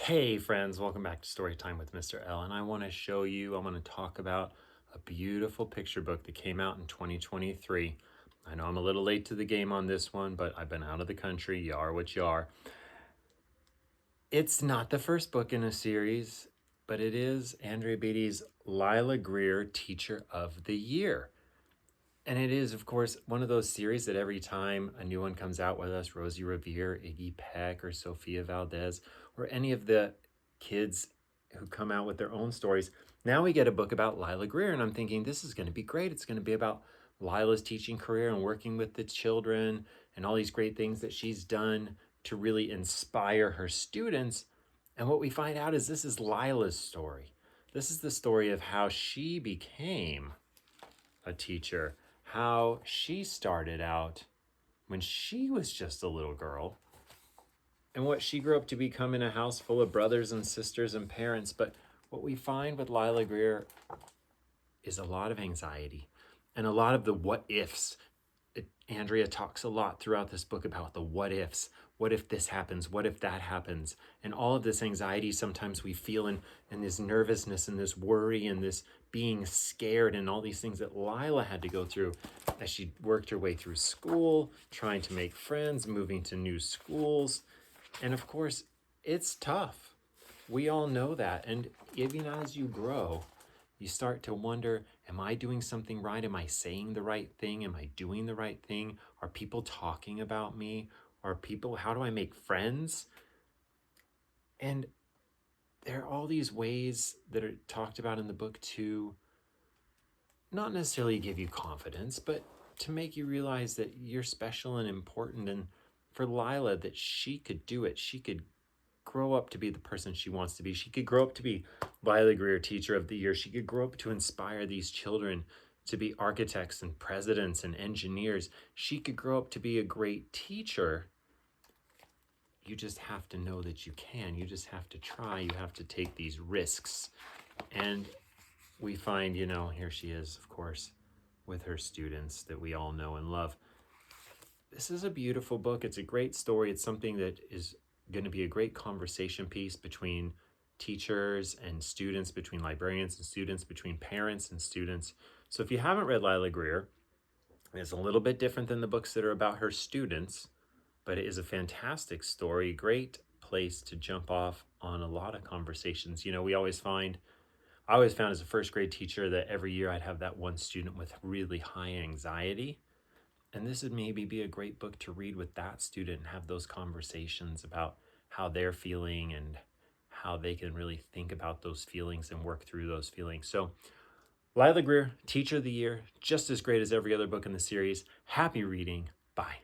Hey friends, welcome back to Storytime with Mr. L. And I want to talk about a beautiful picture book that came out in 2023. I know I'm a little late to the game on this one, but I've been out of the country. You are what you are. It's not the first book in a series, but it is Andrea Beaty's Lila Greer Teacher of the Year. And it is, of course, one of those series that every time a new one comes out, whether that's Rosie Revere, Iggy Peck, or Sophia Valdez, or any of the kids who come out with their own stories, now we get a book about Lila Greer. And I'm thinking, this is going to be great. It's going to be about Lila's teaching career and working with the children and all these great things that she's done to really inspire her students. And what we find out is this is Lila's story. This is the story of how she became a teacher, how she started out when she was just a little girl, and what she grew up to become in a house full of brothers and sisters and parents. But what we find with Lila Greer is a lot of anxiety and a lot of the what ifs. Andrea talks a lot throughout this book about the what ifs. What if this happens? What if that happens? And all of this anxiety sometimes we feel, and this nervousness and this worry and this being scared and all these things that Lila had to go through as she worked her way through school, trying to make friends, moving to new schools. And of course, it's tough. We all know that. And even as you grow, you start to wonder, am I doing something right? Am I saying the right thing? Am I doing the right thing? Are people talking about me? How do I make friends? And there are all these ways that are talked about in the book to not necessarily give you confidence, but to make you realize that you're special and important. And for Lila, that she could do it. She could grow up to be the person she wants to be. She could grow up to be Lila Greer Teacher of the Year. She could grow up to inspire these children to be architects and presidents and engineers. She could grow up to be a great teacher. You just have to know that you can. You just have to try. You have to take these risks. And we find, here she is, of course, with her students that we all know and love. This is a beautiful book. It's a great story. It's something that is going to be a great conversation piece between teachers and students, between librarians and students, between parents and students. So if you haven't read Lila Greer, it's a little bit different than the books that are about her students, but it is a fantastic story, great place to jump off on a lot of conversations. I always found as a first grade teacher that every year I'd have that one student with really high anxiety. And this would maybe be a great book to read with that student and have those conversations about how they're feeling and how they can really think about those feelings and work through those feelings. So Lila Greer, Teacher of the Year, just as great as every other book in the series. Happy reading. Bye.